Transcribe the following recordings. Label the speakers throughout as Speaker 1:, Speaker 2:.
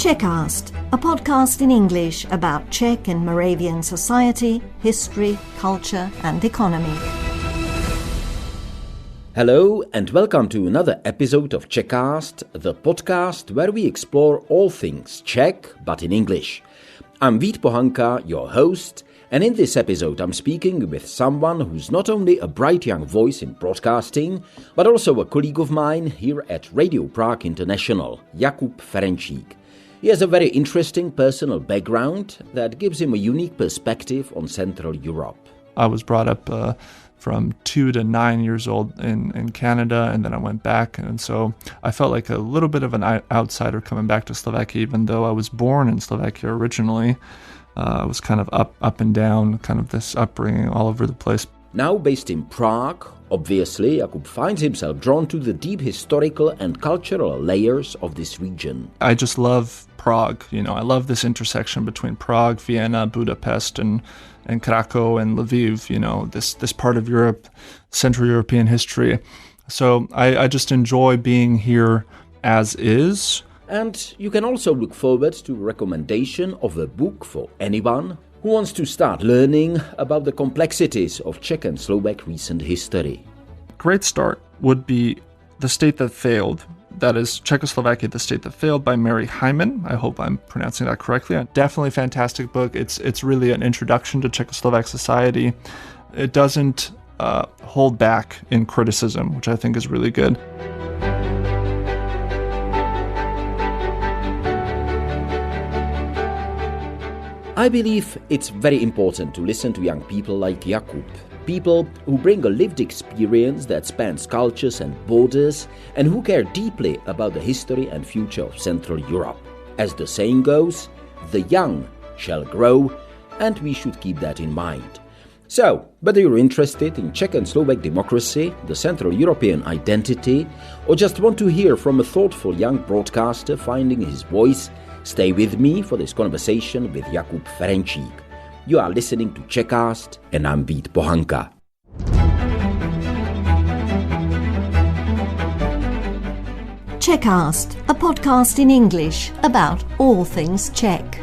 Speaker 1: Czechast, a podcast in English about Czech and Moravian society, history, culture and economy.
Speaker 2: Hello and welcome to another episode of Czechast, the podcast where we explore all things Czech but in English. I'm Vít Pohanka, your host, and in this episode I'm speaking with someone who's not only a bright young voice in broadcasting, but also a colleague of mine here at Radio Prague International, Jakub Ferenčík. He has a very interesting personal background that gives him a unique perspective on Central Europe.
Speaker 3: I was brought up from 2 to 9 years old in Canada, and then I went back, and so I felt like a little bit of an outsider coming back to Slovakia, even though I was born in Slovakia originally. I was kind of up and down, kind of this upbringing all over the place.
Speaker 2: Now based in Prague, obviously, Jakub finds himself drawn to the deep historical and cultural layers of this region.
Speaker 3: I just love Prague. I love this intersection between Prague, Vienna, Budapest, and Krakow and Lviv, this part of Europe, Central European history. So I just enjoy being here as is.
Speaker 2: And you can also look forward to a recommendation of a book for anyone who wants to start learning about the complexities of Czech and Slovak recent history.
Speaker 3: Great start would be The State That Failed. That is Czechoslovakia, The State That Failed by Mary Hyman. I hope I'm pronouncing that correctly. Definitely a fantastic book. It's really an introduction to Czechoslovak society. It doesn't hold back in criticism, which I think is really good.
Speaker 2: I believe it's very important to listen to young people like Jakub, people who bring a lived experience that spans cultures and borders and who care deeply about the history and future of Central Europe. As the saying goes, the young shall grow, and we should keep that in mind. So, whether you're interested in Czech and Slovak democracy, the Central European identity, or just want to hear from a thoughtful young broadcaster finding his voice, stay with me for this conversation with Jakub Ferenčík. You are listening to Czechast, and I'm Vít Pohanka.
Speaker 1: Czechast, a podcast in English about all things Czech.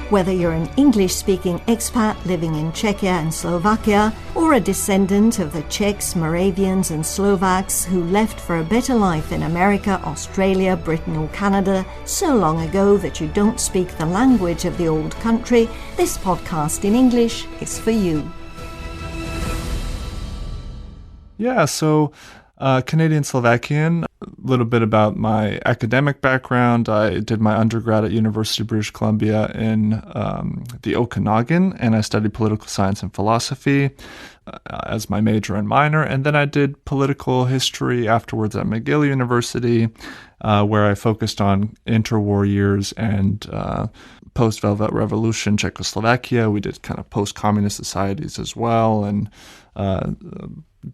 Speaker 1: Whether you're an English-speaking expat living in Czechia and Slovakia, or a descendant of the Czechs, Moravians and Slovaks who left for a better life in America, Australia, Britain or Canada so long ago that you don't speak the language of the old country, this podcast in English is for you.
Speaker 3: Yeah, so Canadian-Slovakian, a little bit about my academic background. I did my undergrad at University of British Columbia in the Okanagan, and I studied political science and philosophy as my major and minor. And then I did political history afterwards at McGill University, where I focused on interwar years and post-Velvet Revolution Czechoslovakia. We did kind of post-communist societies as well, and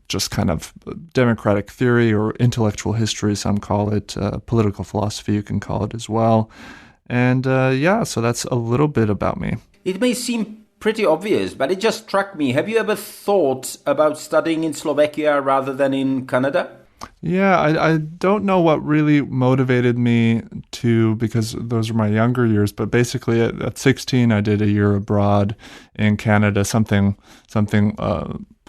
Speaker 3: just kind of democratic theory or intellectual history, some call it, political philosophy, you can call it as well. And so that's a little bit about me.
Speaker 2: It may seem pretty obvious, but it just struck me. Have you ever thought about studying in Slovakia rather than in Canada?
Speaker 3: Yeah, I don't know what really motivated me to, because those were my younger years, but basically at 16 I did a year abroad in Canada. Something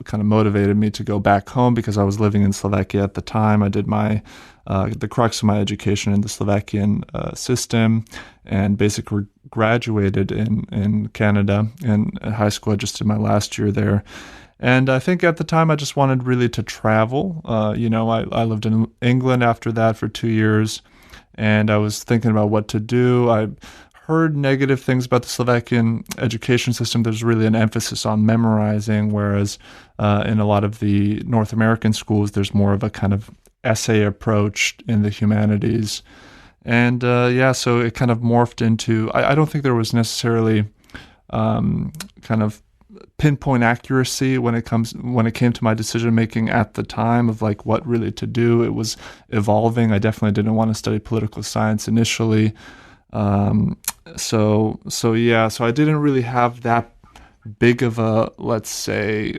Speaker 3: kind of motivated me to go back home because I was living in Slovakia at the time. I did the crux of my education in the Slovakian system, and basically graduated in Canada. In high school, I just did my last year there. And I think at the time I just wanted really to travel. I lived in England after that for 2 years, and I was thinking about what to do. I heard negative things about the Slovakian education system. There's really an emphasis on memorizing, whereas in a lot of the North American schools, there's more of a kind of essay approach in the humanities. And so it kind of morphed into, I don't think there was necessarily kind of pinpoint accuracy when it came to my decision making at the time of like what really to do. It was evolving. I definitely didn't want to study political science initially. So I didn't really have that big of a, let's say,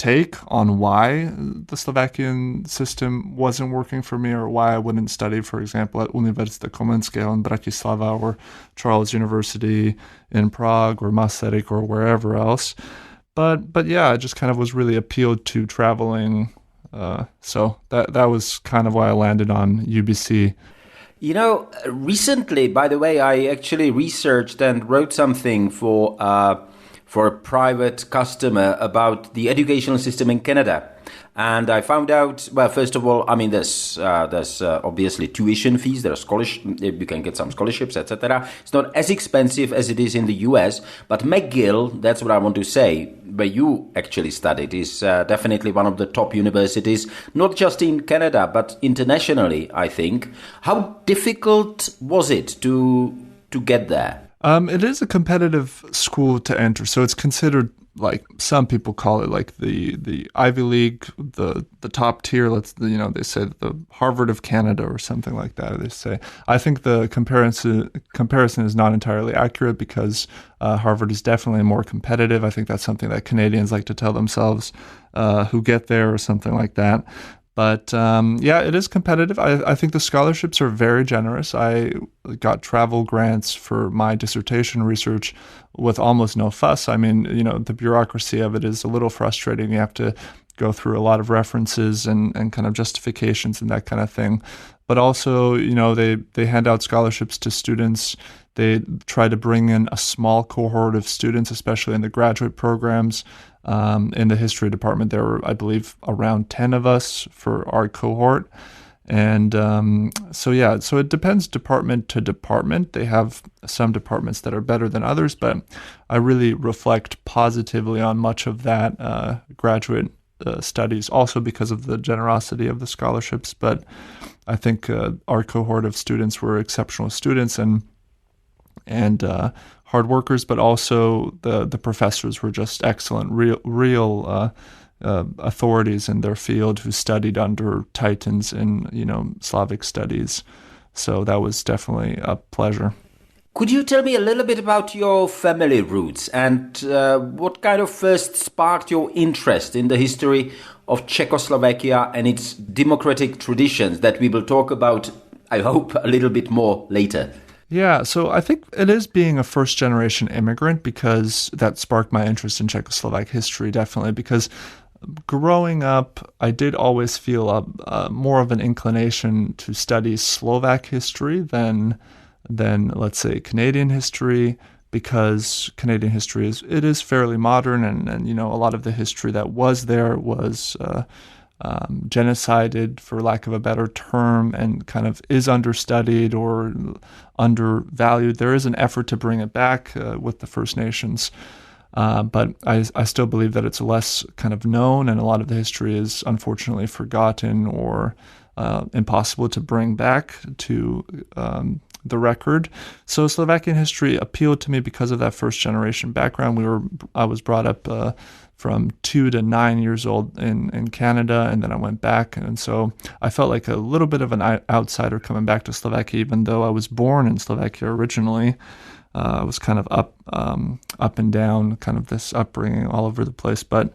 Speaker 3: take on why the Slovakian system wasn't working for me, or why I wouldn't study, for example, at Univerzita Komenského in Bratislava or Charles University in Prague or Masaryk or wherever else. But yeah, I just kind of was really appealed to traveling. So that was kind of why I landed on UBC.
Speaker 2: You know, recently, by the way, I actually researched and wrote something for a private customer about the educational system in Canada. And I found out, well, first of all, I mean, there's obviously tuition fees, there are scholarship, you can get some scholarships, etc. It's not as expensive as it is in the US, but McGill, that's what I want to say, where you actually studied, is definitely one of the top universities, not just in Canada, but internationally, I think. How difficult was it to get there?
Speaker 3: It is a competitive school to enter, so it's considered, like some people call it, like the Ivy League, the top tier. They say the Harvard of Canada or something like that. They say. I think the comparison is not entirely accurate, because Harvard is definitely more competitive. I think that's something that Canadians like to tell themselves who get there, or something like that. But yeah, it is competitive. I think the scholarships are very generous. I got travel grants for my dissertation research with almost no fuss. I mean, the bureaucracy of it is a little frustrating. You have to go through a lot of references and kind of justifications and that kind of thing. But also, they hand out scholarships to students. They try to bring in a small cohort of students, especially in the graduate programs. In the history department, there were, I believe, around 10 of us for our cohort. And so it depends department to department. They have some departments that are better than others, but I really reflect positively on much of that graduate studies, also because of the generosity of the scholarships. But I think our cohort of students were exceptional students and hard workers, but also the professors were just excellent, real authorities in their field who studied under titans in Slavic studies. So that was definitely a pleasure.
Speaker 2: Could you tell me a little bit about your family roots and what kind of first sparked your interest in the history of Czechoslovakia and its democratic traditions that we will talk about, I hope, a little bit more later?
Speaker 3: Yeah, so I think it is being a first-generation immigrant because that sparked my interest in Czechoslovak history, definitely, because growing up, I did always feel more of an inclination to study Slovak history than let's say, Canadian history, because Canadian history is fairly modern, and a lot of the history that was there was genocided, for lack of a better term, and kind of is understudied or undervalued. There is an effort to bring it back with the First Nations, but I still believe that it's less kind of known, and a lot of the history is unfortunately forgotten or impossible to bring back to the record. So Slovakian history appealed to me because of that first generation background. I was brought up from 2 to 9 years old in Canada, and then I went back, and so I felt like a little bit of an outsider coming back to Slovakia, even though I was born in Slovakia originally. I was kind of up and down, kind of this upbringing all over the place. But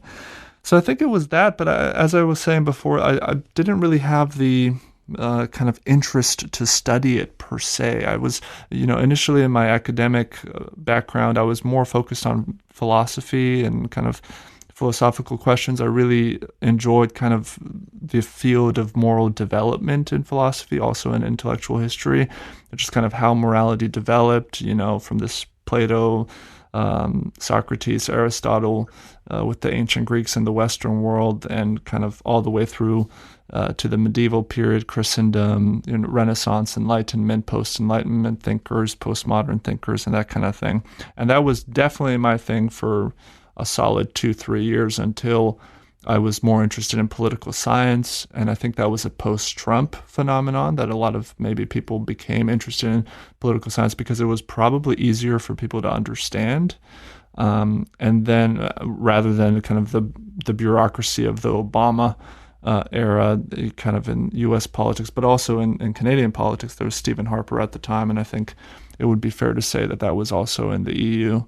Speaker 3: so I think it was that. But as I was saying before, I didn't really have the kind of interest to study it per se. I was, initially in my academic background, I was more focused on philosophy and kind of philosophical questions. I really enjoyed kind of the field of moral development in philosophy, also in intellectual history, just kind of how morality developed, from this Plato, Socrates, Aristotle, with the ancient Greeks in the Western world, and kind of all the way through to the medieval period, Christendom, Renaissance, Enlightenment, post-Enlightenment thinkers, postmodern thinkers, and that kind of thing. And that was definitely my thing for a solid 2-3 years until I was more interested in political science. And I think that was a post-Trump phenomenon, that a lot of maybe people became interested in political science because it was probably easier for people to understand. And then rather than kind of the bureaucracy of the Obama era, kind of in U.S. politics, but also in Canadian politics. There was Stephen Harper at the time, and I think it would be fair to say that was also in the EU.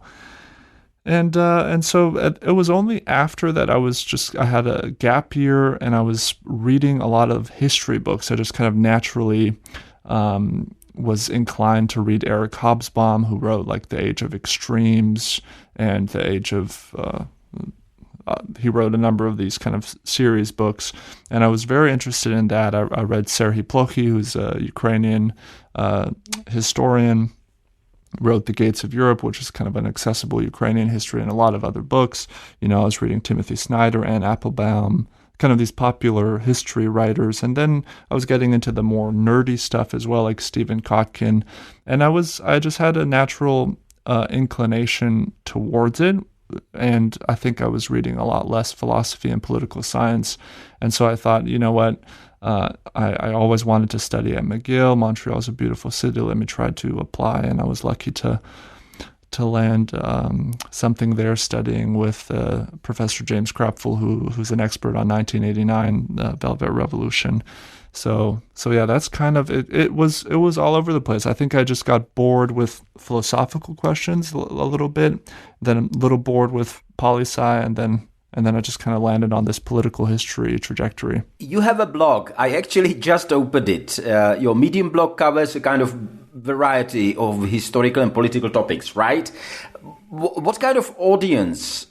Speaker 3: And so it was only after that I had a gap year and I was reading a lot of history books. I just kind of naturally was inclined to read Eric Hobsbawm, who wrote like The Age of Extremes and The Age of... he wrote a number of these kind of series books, and I was very interested in that. I read Serhii Plokhy, who's a Ukrainian historian, wrote The Gates of Europe, which is kind of an accessible Ukrainian history, and a lot of other books. I was reading Timothy Snyder, Anne Applebaum, kind of these popular history writers. And then I was getting into the more nerdy stuff as well, like Stephen Kotkin. And I just had a natural inclination towards it. And I think I was reading a lot less philosophy and political science. And so I thought, you know what, I always wanted to study at McGill. Montreal is a beautiful city. Let me try to apply. And I was lucky to land something there, studying with Professor James Krapfel, who's an expert on 1989, the Velvet Revolution. So yeah, that's kind of it. It was all over the place. I think I just got bored with philosophical questions a little bit, then a little bored with poli-sci, and then I just kind of landed on this political history trajectory.
Speaker 2: You have a blog. I actually just opened it. Your Medium blog covers a kind of variety of historical and political topics, right? What kind of audience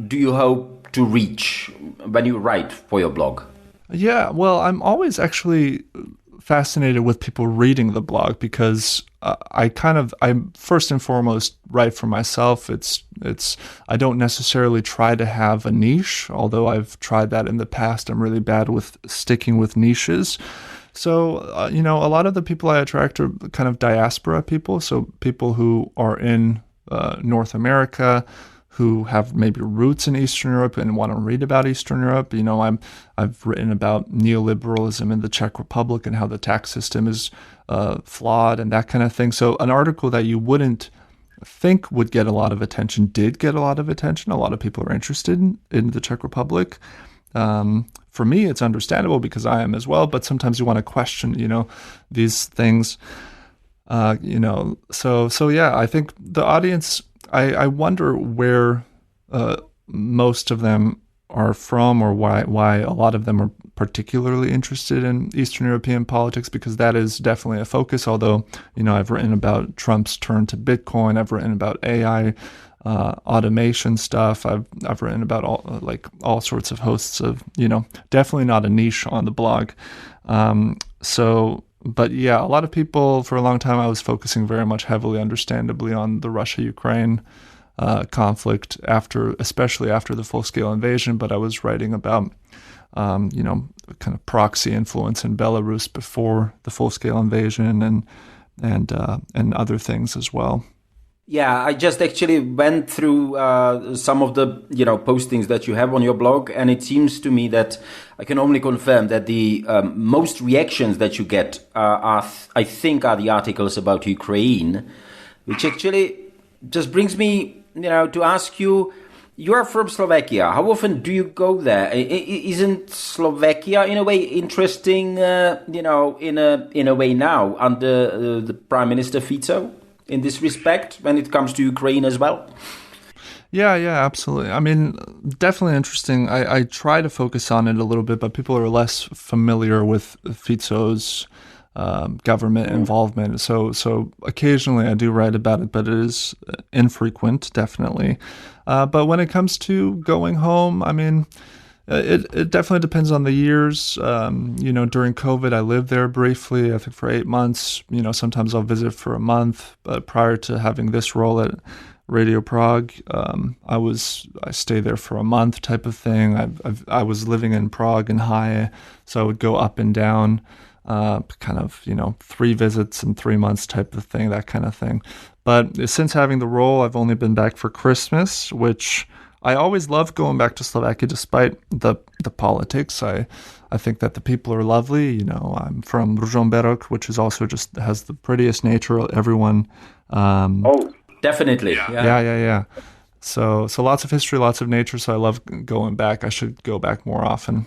Speaker 2: do you hope to reach when you write for your blog?
Speaker 3: Yeah, well, I'm always actually fascinated with people reading the blog because I first and foremost write for myself. I don't necessarily try to have a niche, although I've tried that in the past. I'm really bad with sticking with niches. So, a lot of the people I attract are kind of diaspora people. So people who are in North America, who have maybe roots in Eastern Europe and want to read about Eastern Europe. I've written about neoliberalism in the Czech Republic and how the tax system is flawed and that kind of thing. So an article that you wouldn't think would get a lot of attention did get a lot of attention. A lot of people are interested in the Czech Republic. For me, it's understandable because I am as well, but sometimes you want to question, these things, So yeah, I think the audience, I wonder where most of them are from, or why a lot of them are particularly interested in Eastern European politics, because that is definitely a focus. Although, I've written about Trump's turn to Bitcoin, I've written about AI, automation stuff. I've written about all sorts of hosts of, definitely not a niche on the blog. But yeah, a lot of people, for a long time, I was focusing very much heavily, understandably, on the Russia-Ukraine conflict, especially after the full-scale invasion. But I was writing about, kind of proxy influence in Belarus before the full-scale invasion, and other things as well.
Speaker 2: Yeah, I just actually went through some of the postings that you have on your blog, and it seems to me that I can only confirm that the most reactions that you get are the articles about Ukraine, which actually just brings me to ask you. You are from Slovakia. How often do you go there? Isn't Slovakia in a way interesting? In a way now under the Prime Minister Fico? In this respect, when it comes to Ukraine as well?
Speaker 3: Yeah, absolutely. I mean, definitely interesting. I try to focus on it a little bit, but people are less familiar with Fico's government involvement. So occasionally I do write about it, but it is infrequent, definitely. But when it comes to going home, I mean, it definitely depends on the years. During COVID, I lived there briefly, I think for 8 months. Sometimes I'll visit for a month. But prior to having this role at Radio Prague, I stayed there for a month type of thing. I was living in Prague and Haje, so I would go up and down, kind of 3 visits in 3 months type of thing, that kind of thing. But since having the role, I've only been back for Christmas, which I always love going back to Slovakia despite the politics. I think that the people are lovely. I'm from Ružomberok, which is also just has the prettiest nature. Everyone.
Speaker 2: Definitely.
Speaker 3: Yeah. So lots of history, lots of nature. So I love going back. I should go back more often.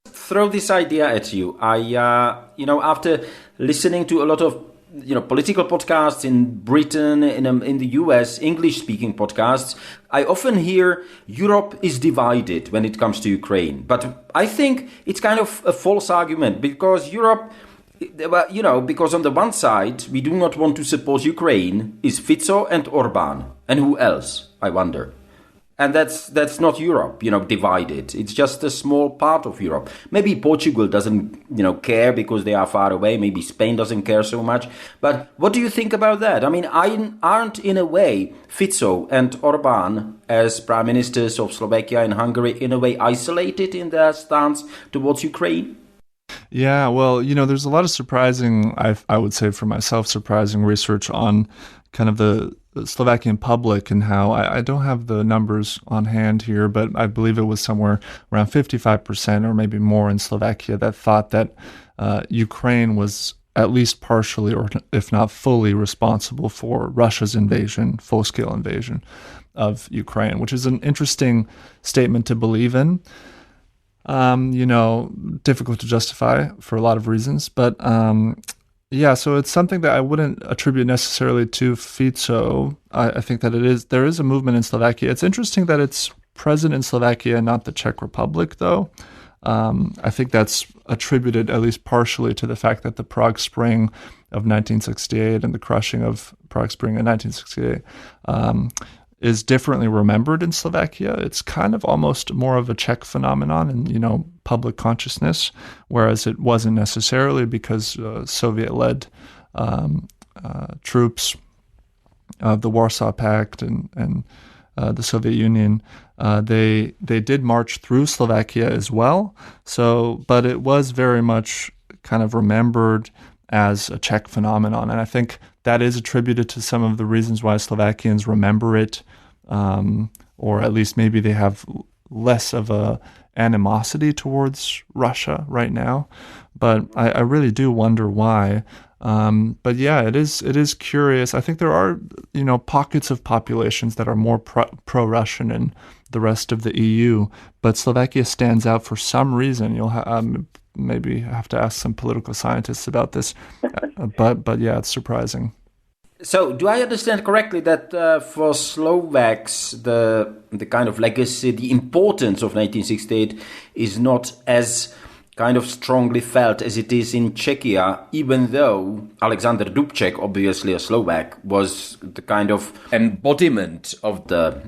Speaker 2: Throw this idea at you. After listening to a lot of political podcasts in Britain, in the US, English-speaking podcasts, I often hear Europe is divided when it comes to Ukraine. But I think it's kind of a false argument because Europe, because on the one side, we do not want to support Ukraine, is Fico and Orbán. And who else, I wonder? And that's not Europe, divided. It's just a small part of Europe. Maybe Portugal doesn't, care because they are far away. Maybe Spain doesn't care so much. But what do you think about that? I mean, aren't in a way Fico and Orbán as prime ministers of Slovakia and Hungary in a way isolated in their stance towards Ukraine?
Speaker 3: Yeah, well, there's a lot of surprising, I would say for myself, surprising research on kind of the Slovakian public and how, I don't have the numbers on hand here, but I believe it was somewhere around 55% or maybe more in Slovakia that thought that Ukraine was at least partially or if not fully responsible for Russia's invasion, full-scale invasion of Ukraine, which is an interesting statement to believe in. Difficult to justify for a lot of reasons, but so it's something that I wouldn't attribute necessarily to Fico. I think that there is a movement in Slovakia. It's interesting that it's present in Slovakia, not the Czech Republic, though. I think that's attributed at least partially to the fact that the Prague Spring of 1968 and the crushing of Prague Spring in 1968 is differently remembered in Slovakia. It's kind of almost more of a Czech phenomenon in, public consciousness, whereas it wasn't necessarily because Soviet-led troops of the Warsaw Pact and the Soviet Union, they did march through Slovakia as well. But it was very much kind of remembered as a Czech phenomenon. And I think that is attributed to some of the reasons why Slovakians remember it, or at least maybe they have less of a animosity towards Russia right now. But I really do wonder why. But yeah, it is curious. I think there are, pockets of populations that are more pro-Russian in the rest of the EU, but Slovakia stands out for some reason. You'll maybe have to ask some political scientists about this, but yeah, it's surprising.
Speaker 2: So, do I understand correctly that for Slovaks, the kind of legacy, the importance of 1968 is not as kind of strongly felt as it is in Czechia, even though Alexander Dubček, obviously a Slovak, was the kind of embodiment of the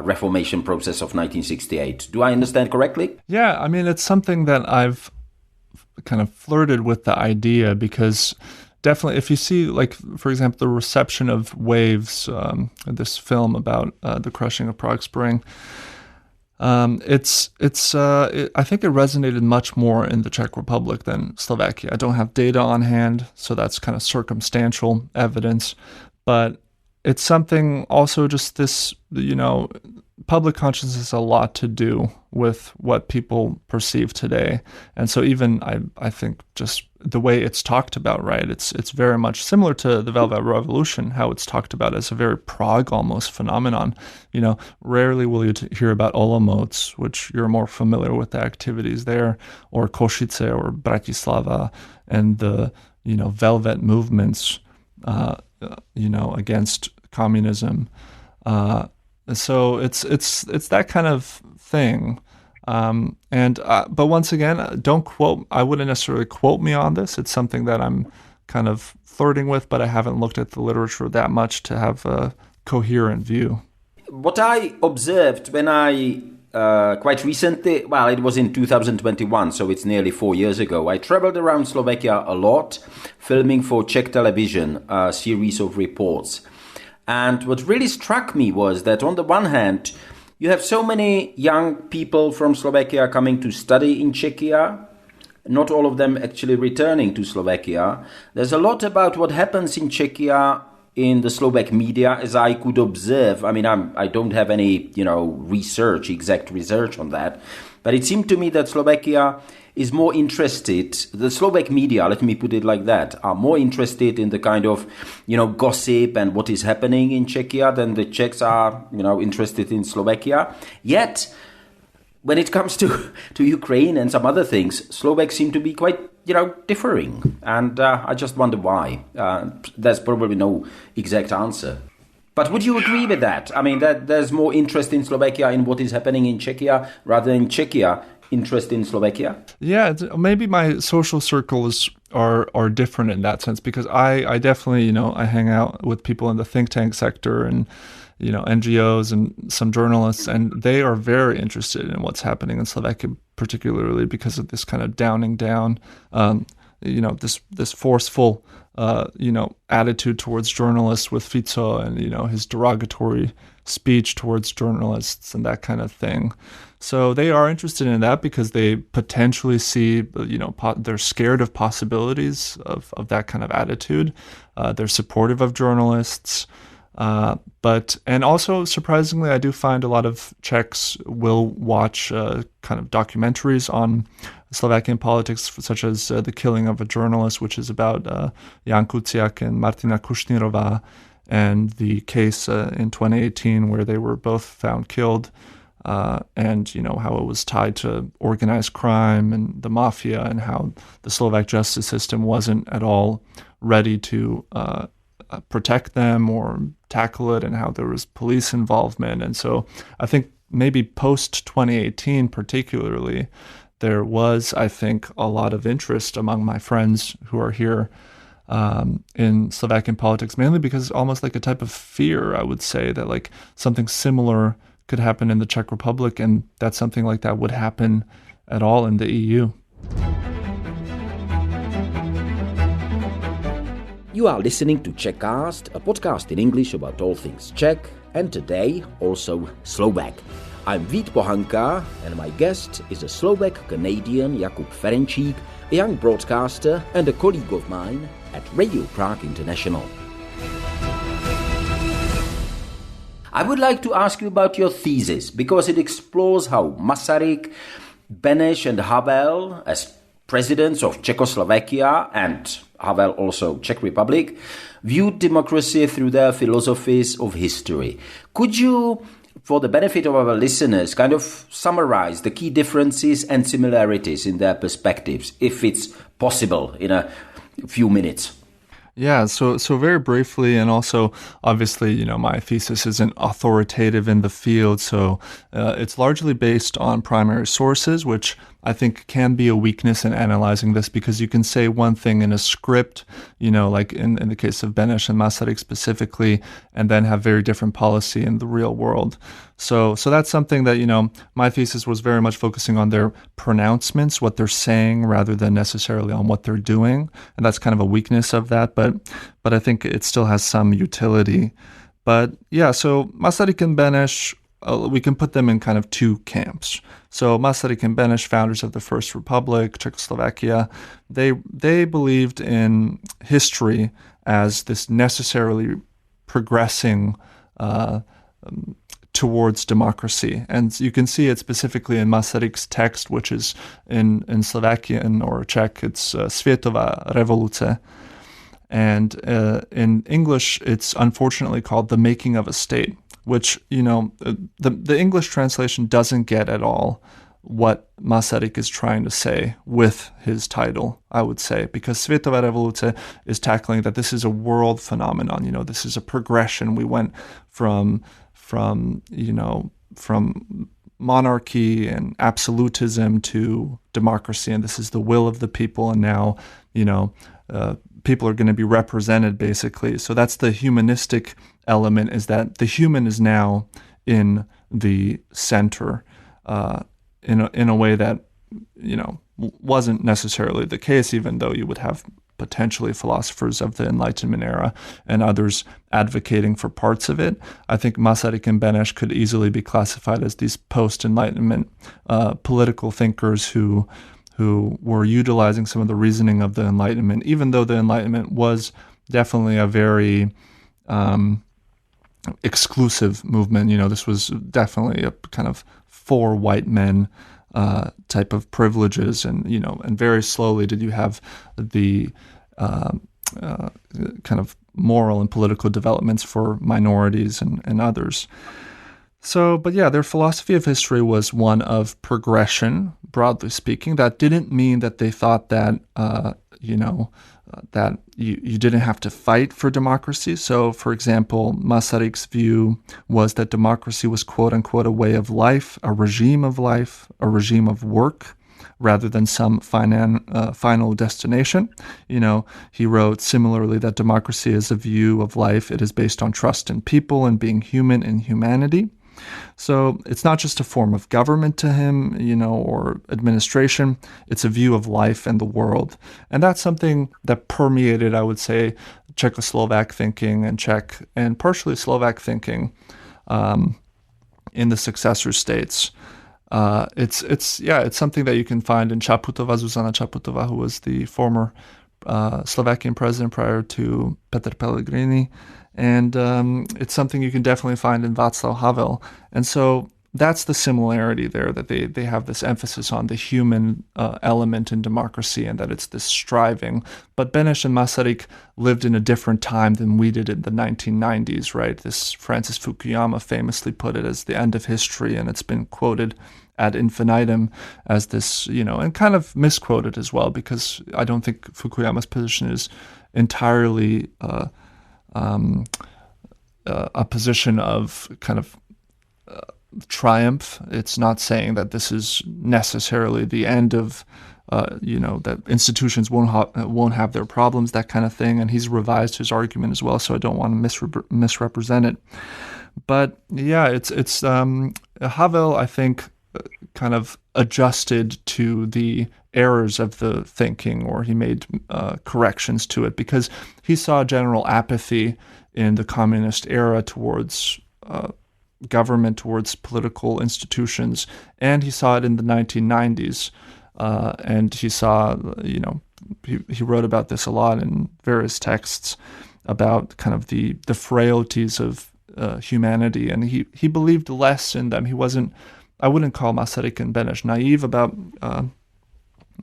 Speaker 2: Reformation process of 1968. Do I understand correctly?
Speaker 3: Yeah, I mean, it's something that I've kind of flirted with the idea because definitely, if you see, like, for example, the reception of Waves, this film about the crushing of Prague Spring, I think it resonated much more in the Czech Republic than Slovakia. I don't have data on hand, so that's kind of circumstantial evidence, but it's something also just this, public consciousness has a lot to do with what people perceive today. And so even I think just the way it's talked about, right? It's very much similar to the Velvet Revolution, how it's talked about as a very Prague almost phenomenon. Rarely will you hear about Olomouc, which you're more familiar with the activities there, or Košice or Bratislava and the, Velvet movements, against communism. So it's that kind of thing. But once again, I wouldn't necessarily quote me on this. It's something that I'm kind of flirting with, but I haven't looked at the literature that much to have a coherent view.
Speaker 2: What I observed when I quite recently, well, it was in 2021, so it's nearly 4 years ago, I traveled around Slovakia a lot, filming for Czech television a series of reports. And what really struck me was that on the one hand, you have so many young people from Slovakia coming to study in Czechia, not all of them actually returning to Slovakia. There's a lot about what happens in Czechia in the Slovak media, as I could observe. I mean, I don't have any, exact research on that. But it seemed to me that Slovakia is more interested, the Slovak media, let me put it like that, are more interested in the kind of, gossip and what is happening in Czechia than the Czechs are, interested in Slovakia. Yet, when it comes to Ukraine and some other things, Slovaks seem to be quite, differing. And I just wonder why. There's probably no exact answer. But would you agree with that? I mean, that there's more interest in Slovakia in what is happening in Czechia rather than Czechia interest in Slovakia?
Speaker 3: Yeah, maybe my social circles are different in that sense, because I definitely, I hang out with people in the think tank sector and, NGOs and some journalists, and they are very interested in what's happening in Slovakia, particularly because of this kind of downing down, this forceful, attitude towards journalists with Fico and, his derogatory speech towards journalists and that kind of thing. So they are interested in that because they potentially see, they're scared of possibilities of that kind of attitude. They're supportive of journalists. And also, surprisingly, I do find a lot of Czechs will watch kind of documentaries on Slovakian politics, such as The Killing of a Journalist, which is about Jan Kuciak and Martina Kušnírova, and the case in 2018 where they were both found killed, and how it was tied to organized crime and the mafia, and how the Slovak justice system wasn't at all ready to protect them or tackle it, and how there was police involvement. And so I think maybe post 2018 particularly, there was, I think, a lot of interest among my friends who are here in Slovakian politics, mainly because almost like a type of fear, I would say, that like something similar could happen in the Czech Republic, and that something like that would happen at all in the EU.
Speaker 2: You are listening to Czechast, a podcast in English about all things Czech, and today also Slovak. I'm Vít Pohanka, and my guest is a Slovak-Canadian Jakub Ferenčík, a young broadcaster and a colleague of mine at Radio Prague International. I would like to ask you about your thesis, because it explores how Masaryk, Beneš and Havel, as presidents of Czechoslovakia and Havel also Czech Republic, viewed democracy through their philosophies of history. Could you, for the benefit of our listeners, kind of summarize the key differences and similarities in their perspectives, if it's possible, in a few minutes?
Speaker 3: Yeah, so very briefly, and also obviously, my thesis isn't authoritative in the field, so it's largely based on primary sources, which I think can be a weakness in analyzing this, because you can say one thing in a script, like in the case of Beneš and Masaryk specifically, and then have very different policy in the real world. So that's something that, my thesis was very much focusing on their pronouncements, what they're saying, rather than necessarily on what they're doing. And that's kind of a weakness of that, but I think it still has some utility. But yeah, so Masaryk and Beneš, we can put them in kind of two camps. So Masaryk and Beneš, founders of the First Republic, Czechoslovakia, they believed in history as this necessarily progressing towards democracy. And you can see it specifically in Masaryk's text, which is in Slovakian or Czech, it's Světová revoluce. And in English, it's unfortunately called The Making of a State, which, the English translation doesn't get at all what Masaryk is trying to say with his title, I would say, because Světová revoluce is tackling that this is a world phenomenon, this is a progression. We went from monarchy and absolutism to democracy, and this is the will of the people, and now, people are going to be represented, basically. So that's the humanistic element, is that the human is now in the center, in a way that, wasn't necessarily the case, even though you would have potentially philosophers of the Enlightenment era and others advocating for parts of it. I think Masaryk and Beneš could easily be classified as these post-Enlightenment political thinkers who were utilizing some of the reasoning of the Enlightenment, even though the Enlightenment was definitely a very exclusive movement. This was definitely a kind of for white men type of privileges, and very slowly did you have the kind of moral and political developments for minorities and others. So, but yeah, their philosophy of history was one of progression, broadly speaking. That didn't mean that they thought that, that you didn't have to fight for democracy. So, for example, Masaryk's view was that democracy was, quote unquote, a way of life, a regime of work, rather than some final destination. He wrote similarly that democracy is a view of life. It is based on trust in people and being human in humanity. So it's not just a form of government to him, or administration. It's a view of life and the world. And that's something that permeated, I would say, Czechoslovak thinking and Czech and partially Slovak thinking in the successor states. It's something that you can find in Zuzana Čaputová, who was the former Slovakian president prior to Petr Pellegrini. And it's something you can definitely find in Václav Havel. And so that's the similarity there, that they have this emphasis on the human element in democracy and that it's this striving. But Beneš and Masaryk lived in a different time than we did in the 1990s, right? This Francis Fukuyama famously put it as the end of history, and it's been quoted ad infinitum as this, and kind of misquoted as well, because I don't think Fukuyama's position is entirely a position of kind of triumph. It's not saying that this is necessarily the end of, that institutions won't have their problems, that kind of thing. And he's revised his argument as well, so I don't want to misrepresent it. But yeah, it's Havel, I think, kind of adjusted to the errors of the thinking, or he made corrections to it, because he saw general apathy in the communist era towards government, towards political institutions, and he saw it in the 1990s. And he saw, he wrote about this a lot in various texts about kind of the frailties of humanity, and he believed less in them. He wasn't, I wouldn't call Masaryk and Beneš naive about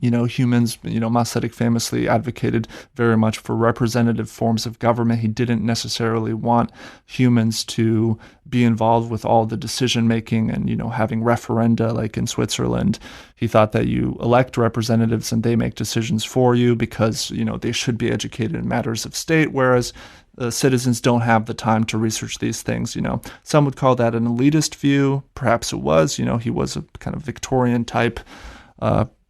Speaker 3: humans. Masaryk famously advocated very much for representative forms of government. He didn't necessarily want humans to be involved with all the decision making and, having referenda like in Switzerland. He thought that you elect representatives and they make decisions for you because, they should be educated in matters of state, whereas citizens don't have the time to research these things. Some would call that an elitist view. Perhaps it was. He was a kind of Victorian type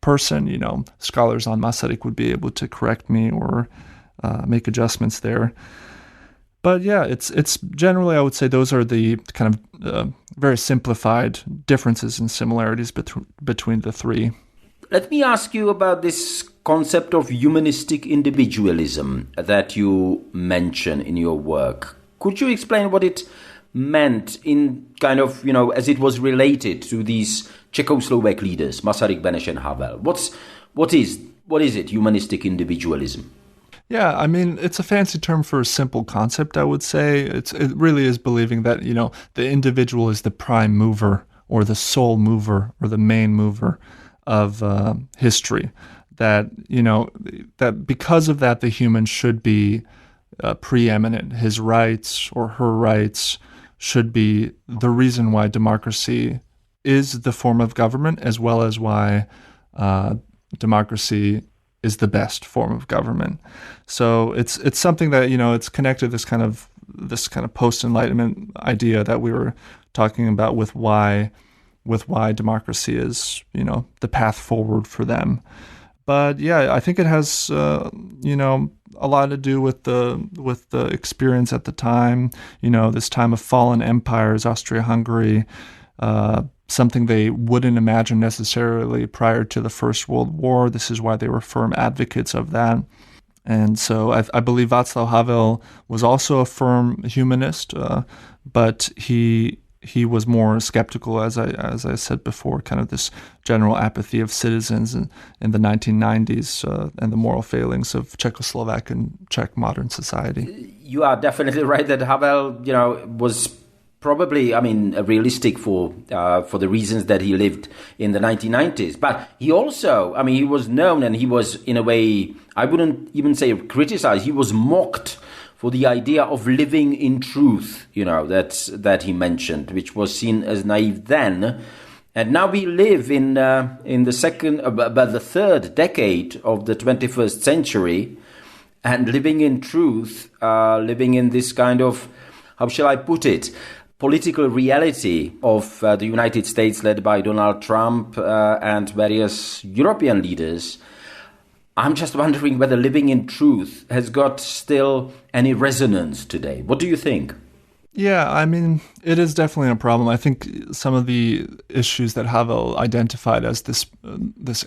Speaker 3: person. Scholars on Masaryk would be able to correct me or make adjustments there. But yeah, it's generally, I would say, those are the kind of very simplified differences and similarities between the three.
Speaker 2: Let me ask you about this concept of humanistic individualism that you mention in your work. Could you explain what it meant in kind of, as it was related to these Czechoslovak leaders, Masaryk, Beneš and Havel? What is it, humanistic individualism?
Speaker 3: Yeah, I mean, it's a fancy term for a simple concept, I would say. It really is believing that, the individual is the prime mover or the sole mover or the main mover of history. That, that because of that, the human should be preeminent. His rights or her rights should be the reason why democracy is the form of government, as well as why democracy is the best form of government. So it's something that, it's connected this kind of post-Enlightenment idea that we were talking about with why democracy is, the path forward for them. But yeah, I think it has, a lot to do with the experience at the time. This time of fallen empires, Austria-Hungary, something they wouldn't imagine necessarily prior to the First World War. This is why they were firm advocates of that. And so I believe Václav Havel was also a firm humanist, but he was more skeptical, as I said before, kind of this general apathy of citizens in the 1990s and the moral failings of Czechoslovak and Czech modern society.
Speaker 2: You are definitely right that Havel, was probably, realistic for the reasons that he lived in the 1990s. But he also, he was known and he was, in a way, I wouldn't even say criticized, he was mocked for the idea of living in truth, that he mentioned, which was seen as naive then. And now we live in the third decade of the 21st century, and living in truth, living in this kind of, how shall I put it, political reality of the United States led by Donald Trump and various European leaders. I'm just wondering whether living in truth has got still any resonance today. What do you think?
Speaker 3: Yeah, I mean, it is definitely a problem. I think some of the issues that Havel identified as this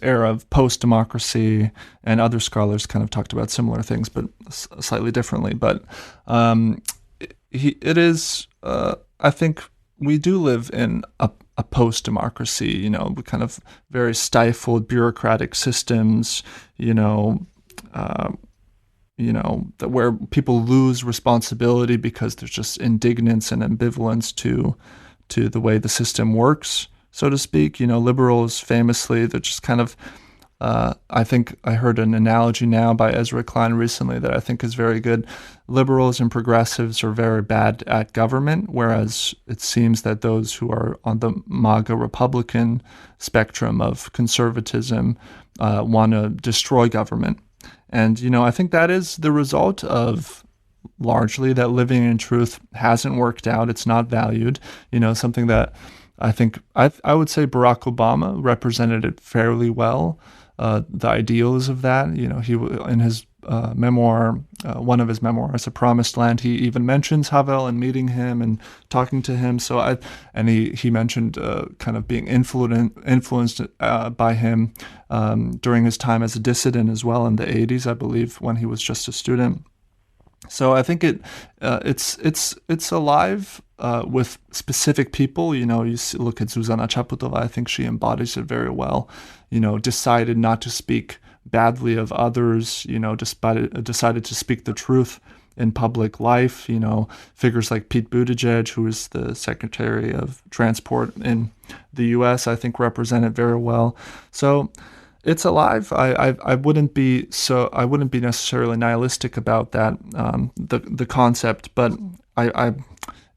Speaker 3: era of post-democracy, and other scholars kind of talked about similar things, but slightly differently. But I think we do live in a post-democracy, we kind of very stifled bureaucratic systems, where people lose responsibility because there's just indignance and ambivalence to the way the system works, so to speak. Liberals famously, they're just kind of, I think I heard an analogy now by Ezra Klein recently that I think is very good. Liberals and progressives are very bad at government, whereas it seems that those who are on the MAGA Republican spectrum of conservatism want to destroy government. And, I think that is the result of largely that living in truth hasn't worked out. It's not valued, something that I think I would say Barack Obama represented it fairly well. The ideals of that, he in his memoir, one of his memoirs, A Promised Land, he even mentions Havel and meeting him and talking to him. So he mentioned kind of being influenced by him during his time as a dissident as well in the 80s, I believe, when he was just a student. So I think it's alive with specific people. You look at Zuzana Čaputová, I think she embodies it very well. Decided not to speak badly of others, decided to speak the truth in public life. Figures like Pete Buttigieg, who is the Secretary of Transport in the U.S., I think represent it very well. So it's alive. I wouldn't be necessarily nihilistic about that, the concept, but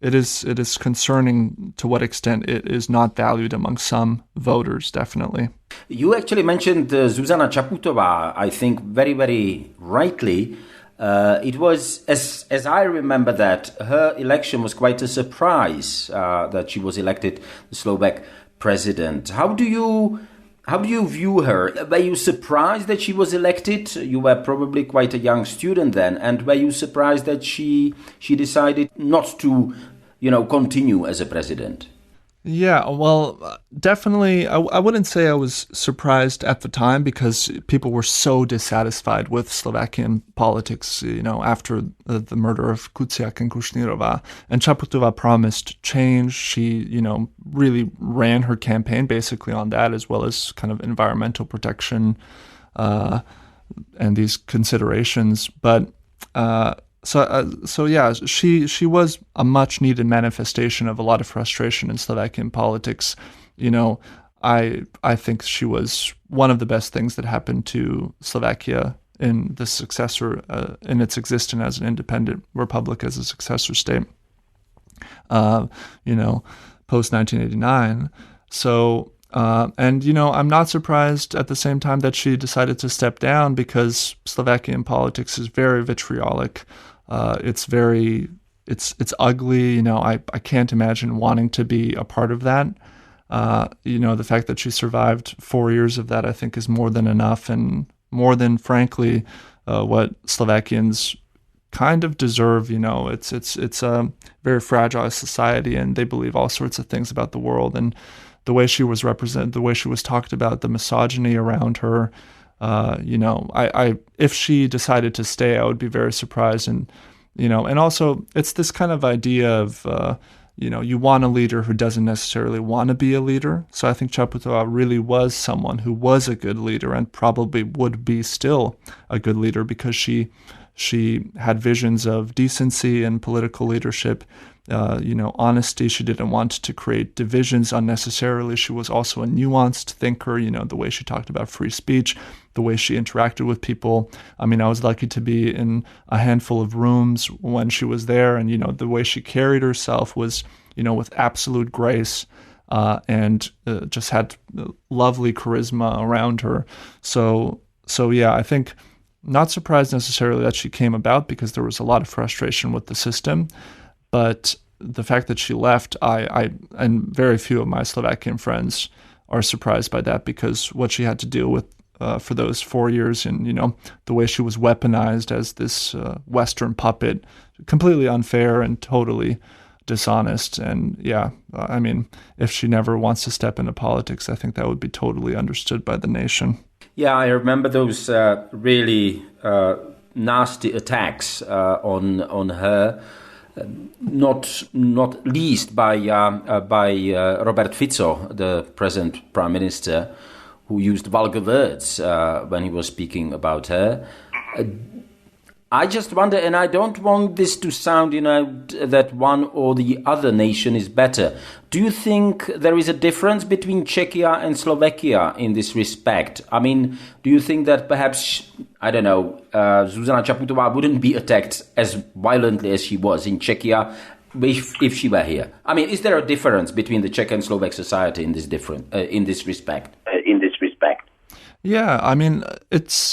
Speaker 3: it is concerning to what extent it is not valued among some voters, definitely.
Speaker 2: You actually mentioned Zuzana Čaputová, I think very, very rightly. It was, as I remember that, her election was quite a surprise that she was elected the Slovak president. How do you view her? Were you surprised that she was elected? You were probably quite a young student then, and were you surprised that she decided not to, continue as a president?
Speaker 3: Yeah, well, definitely. I wouldn't say I was surprised at the time because people were so dissatisfied with Slovakian politics, after the murder of Kuciak and Kušnírova. And Čaputová promised change. She, really ran her campaign basically on that, as well as kind of environmental protection and these considerations. But So yeah, she was a much needed manifestation of a lot of frustration in Slovakian politics. I think she was one of the best things that happened to Slovakia in the successor, in its existence as an independent republic, as a successor state. Post 1989. So. I'm not surprised at the same time that she decided to step down because Slovakian politics is very vitriolic. It's ugly. I can't imagine wanting to be a part of that. The fact that she survived 4 years of that, I think, is more than enough and more than, frankly, what Slovakians kind of deserve. It's a very fragile society, and they believe all sorts of things about the world. And the way she was represented, the way she was talked about, the misogyny around her, if she decided to stay, I would be very surprised. And also it's this kind of idea of, you want a leader who doesn't necessarily want to be a leader. So I think Čaputová really was someone who was a good leader and probably would be still a good leader because she had visions of decency and political leadership. Honesty. She didn't want to create divisions unnecessarily. She was also a nuanced thinker, the way she talked about free speech. the way she interacted with people. I mean, I was lucky to be in a handful of rooms when she was there, and, the way she carried herself was, with absolute grace, and just had lovely charisma around her. So yeah, I think not surprised necessarily that she came about, because there was a lot of frustration with the system, but the fact that she left, I and very few of my Slovakian friends are surprised by that, because what she had to deal with for those 4 years, and the way she was weaponized as this Western puppet, completely unfair and totally dishonest. And yeah, I mean, if she never wants to step into politics, I think that would be totally understood by the nation.
Speaker 2: Yeah, I remember those really nasty attacks on her. Not least by Robert Fico, the present prime minister, who used vulgar words when he was speaking about her. I just wonder, and I don't want this to sound, that one or the other nation is better. Do you think there is a difference between Czechia and Slovakia in this respect? I mean, do you think that perhaps, I don't know, Zuzana Čaputová wouldn't be attacked as violently as she was in Czechia if she were here? I mean, is there a difference between the Czech and Slovak society in this respect?
Speaker 3: Yeah, I mean,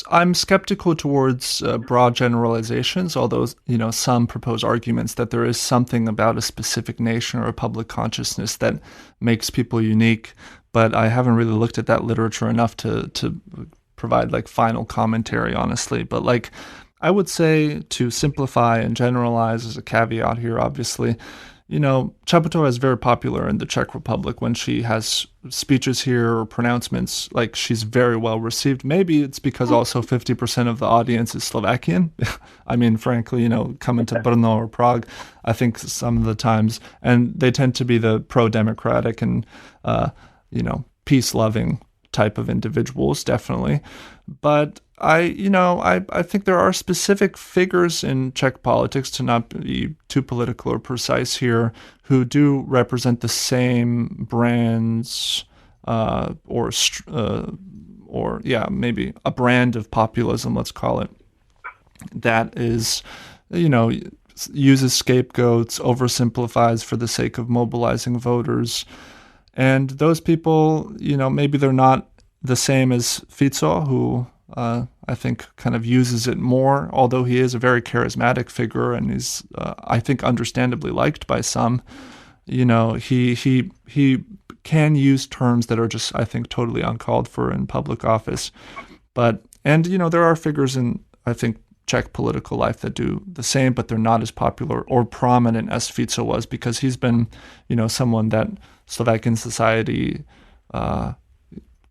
Speaker 3: I'm skeptical towards broad generalizations, although, some propose arguments that there is something about a specific nation or a public consciousness that makes people unique, but I haven't really looked at that literature enough to provide final commentary, honestly. But I would say, to simplify and generalize as a caveat here, obviously, Čaputová is very popular in the Czech Republic. When she has speeches here or pronouncements, she's very well received. Maybe it's because also 50% of the audience is Slovakian. I mean, frankly, coming to Brno or Prague, I think some of the times, and they tend to be the pro-democratic and, peace-loving type of individuals, definitely. But I think there are specific figures in Czech politics, to not be too political or precise here, who do represent the same brands, or maybe a brand of populism, let's call it, that is, uses scapegoats, oversimplifies for the sake of mobilizing voters. And those people, maybe they're not the same as Fico, who I think kind of uses it more, although he is a very charismatic figure and he's, I think, understandably liked by some. He can use terms that are just, I think, totally uncalled for in public office. But there are figures in, I think, Czech political life that do the same, but they're not as popular or prominent as Fico was, because he's been, someone that Slovakian society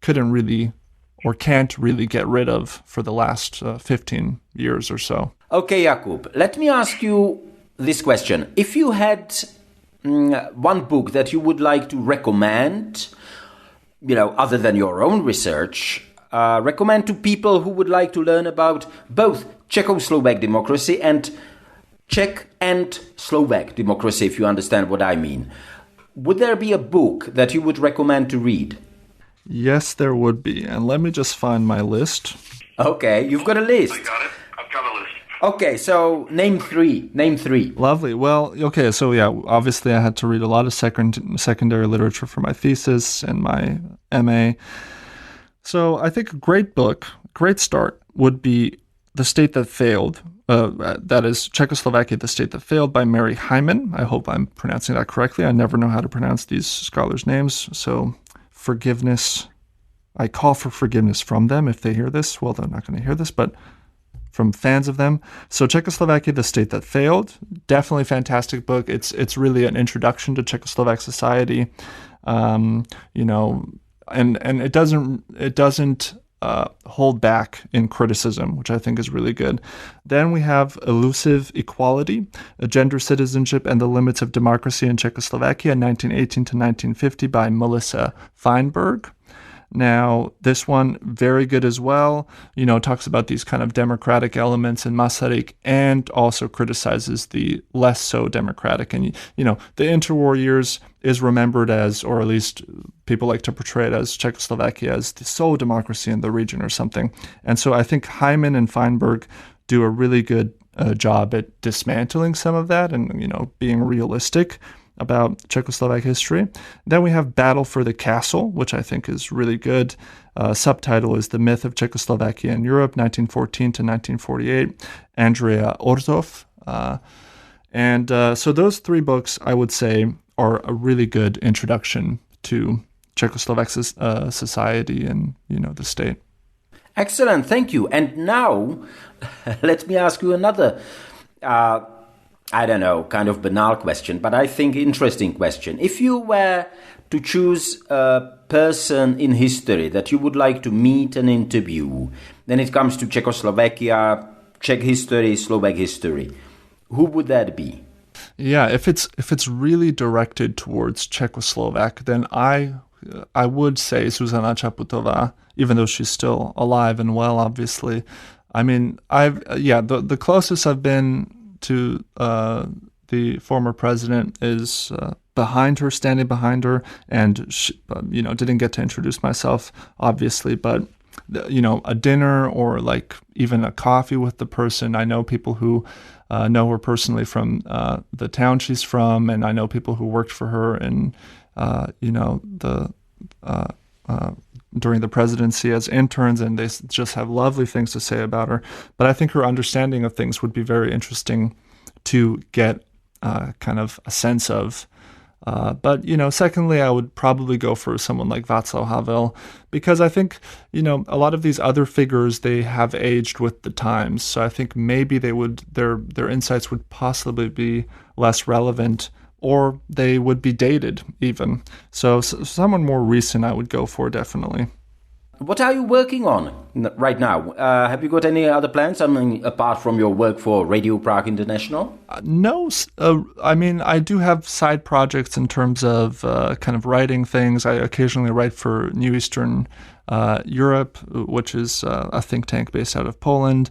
Speaker 3: couldn't really or can't really get rid of for the last 15 years or so.
Speaker 2: Okay, Jakub, let me ask you this question. If you had one book that you would like to recommend, other than your own research, recommend to people who would like to learn about both Czechoslovak democracy and Czech and Slovak democracy, if you understand what I mean, would there be a book that you would recommend to read?
Speaker 3: Yes, there would be. And let me just find my list.
Speaker 2: Okay, you've got a list.
Speaker 4: I got it. I've got a list.
Speaker 2: Okay, so name three.
Speaker 3: Lovely. Well, okay, so yeah, obviously I had to read a lot of secondary literature for my thesis and my MA. So I think a great book, great start, would be The State That Failed. That is Czechoslovakia, The State That Failed by Mary Hyman. I hope I'm pronouncing that correctly. I never know how to pronounce these scholars' names, so forgiveness. I call for forgiveness from them if they hear this. Well, they're not going to hear this, but from fans of them. So Czechoslovakia, The State That Failed, definitely fantastic book. It's really an introduction to Czechoslovak society, and it doesn't hold back in criticism, which I think is really good. Then we have Elusive Equality, Gender Citizenship and the Limits of Democracy in Czechoslovakia, 1918 to 1950 by Melissa Feinberg. Now, this one, very good as well, talks about these kind of democratic elements in Masaryk and also criticizes the less so democratic. And, the interwar years is remembered as, or at least people like to portray it as, Czechoslovakia as the sole democracy in the region or something. And so I think Hyman and Feinberg do a really good job at dismantling some of that and, being realistic about Czechoslovak history. Then we have Battle for the Castle, which I think is really good. Subtitle is The Myth of Czechoslovakia in Europe, 1914 to 1948, Andrea Ortov. So those three books, I would say, are a really good introduction to Czechoslovak society and, the state.
Speaker 2: Excellent, thank you. And now, let me ask you another, kind of banal question, but I think interesting question. If you were to choose a person in history that you would like to meet and interview, then it comes to Czechoslovakia, Czech history, Slovak history, who would that be?
Speaker 3: Yeah, if it's really directed towards Czechoslovak, then I would say Zuzana Čaputová, even though she's still alive and well, obviously. I mean, the closest I've been to the former president is standing behind her, and she, didn't get to introduce myself, obviously, but a dinner or like even a coffee with the person. I know people who know her personally from the town she's from, and I know people who worked for her and during the presidency as interns, and they just have lovely things to say about her. But I think her understanding of things would be very interesting to get kind of a sense of. But secondly, I would probably go for someone like Václav Havel, because I think, a lot of these other figures, they have aged with the times. So I think maybe their insights would possibly be less relevant, or they would be dated even. So someone more recent I would go for, definitely.
Speaker 2: What are you working on right now? Have you got any other plans, apart from your work for Radio Prague International?
Speaker 3: No. I do have side projects in terms of kind of writing things. I occasionally write for New Eastern Europe, which is a think tank based out of Poland.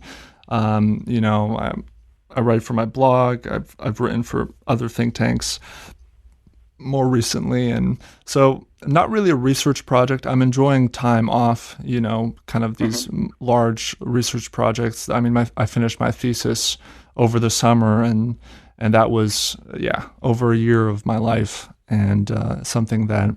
Speaker 3: I write for my blog. I've written for other think tanks more recently, and so not really a research project. I'm enjoying time off, kind of these large research projects. I mean, I finished my thesis over the summer, and that was over a year of my life, and something that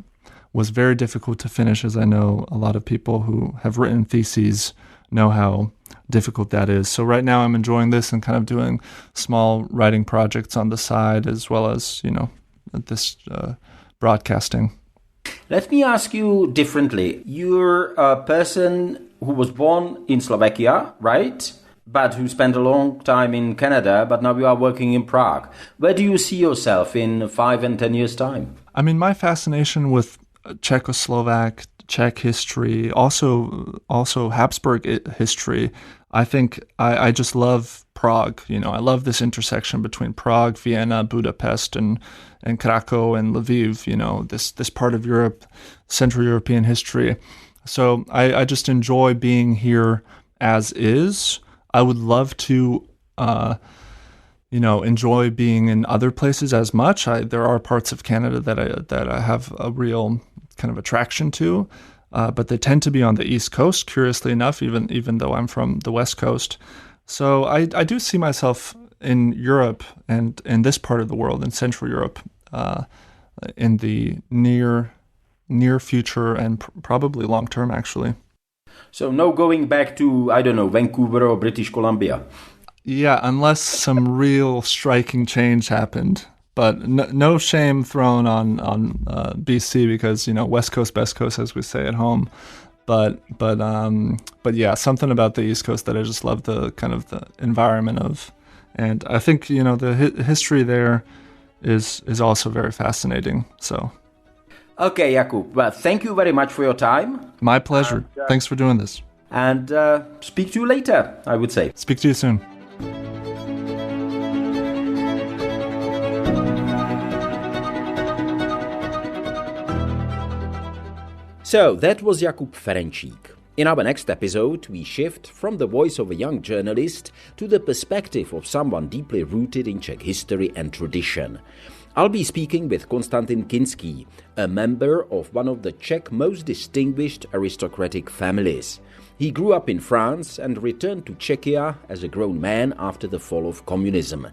Speaker 3: was very difficult to finish, as I know a lot of people who have written theses know how difficult that is. So right now I'm enjoying this and kind of doing small writing projects on the side, as well as, this broadcasting.
Speaker 2: Let me ask you differently. You're a person who was born in Slovakia, right? But who spent a long time in Canada, but now you are working in Prague. Where do you see yourself in 5 and 10 years' time?
Speaker 3: I mean, my fascination with Czechoslovak, Czech history, also Habsburg history, I think I just love Prague. I love this intersection between Prague, Vienna, Budapest, and Krakow and Lviv. This part of Europe, Central European history. So I just enjoy being here as is. I would love to, enjoy being in other places as much. There are parts of Canada that I have a real kind of attraction to. But they tend to be on the East Coast, curiously enough, even though I'm from the West Coast. So I do see myself in Europe and in this part of the world, in Central Europe, in the near future and probably long term, actually.
Speaker 2: So no going back to, Vancouver or British Columbia?
Speaker 3: Yeah, unless some real striking change happened. But no shame thrown on BC, because West Coast, best coast, as we say at home. But yeah, something about the East Coast that I just love the kind of the environment of, and I think the history there is also very fascinating. So.
Speaker 2: Okay, Jakub. Well, thank you very much for your time.
Speaker 3: My pleasure. Thanks for doing this.
Speaker 2: And speak to you later, I would say.
Speaker 3: Speak to you soon.
Speaker 2: So, that was Jakub Ferenčík. In our next episode, we shift from the voice of a young journalist to the perspective of someone deeply rooted in Czech history and tradition. I'll be speaking with Konstantin Kinský, a member of one of the Czech most distinguished aristocratic families. He grew up in France and returned to Czechia as a grown man after the fall of communism.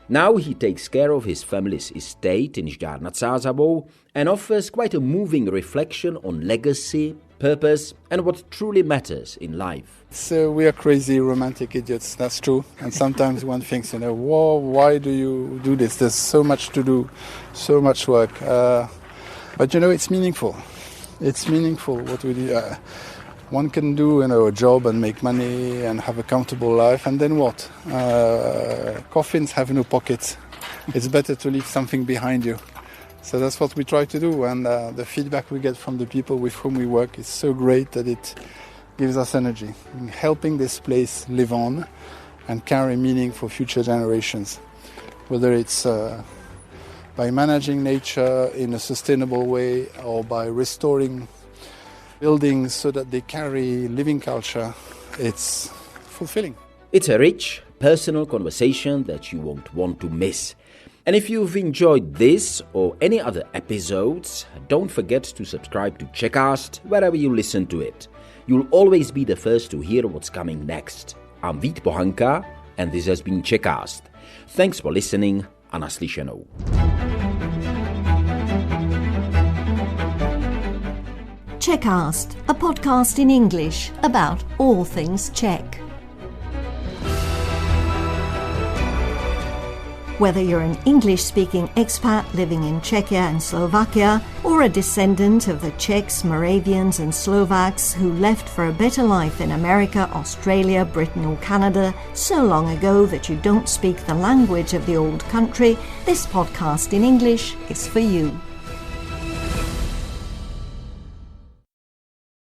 Speaker 2: Now he takes care of his family's estate in Žďár nad Sázavou and offers quite a moving reflection on legacy, purpose and what truly matters in life.
Speaker 4: So we are crazy romantic idiots, that's true. And sometimes one thinks, whoa, why do you do this? There's so much to do, so much work. But it's meaningful. It's meaningful what we do. One can do a job and make money and have a comfortable life, and then what? Coffins have no pockets. It's better to leave something behind you. So that's what we try to do, and the feedback we get from the people with whom we work is so great that it gives us energy, helping this place live on and carry meaning for future generations. Whether it's by managing nature in a sustainable way or by restoring buildings so that they carry living culture, it's fulfilling.
Speaker 2: It's a rich, personal conversation that you won't want to miss. And if you've enjoyed this or any other episodes, don't forget to subscribe to Czechast wherever you listen to it. You'll always be the first to hear what's coming next. I'm Vít Pohanka and this has been Czechast. Thanks for listening a naslyšenou.
Speaker 1: Czechast, a podcast in English about all things Czech. Whether you're an English-speaking expat living in Czechia and Slovakia, or a descendant of the Czechs, Moravians and Slovaks who left for a better life in America, Australia, Britain or Canada so long ago that you don't speak the language of the old country, this podcast in English is for you.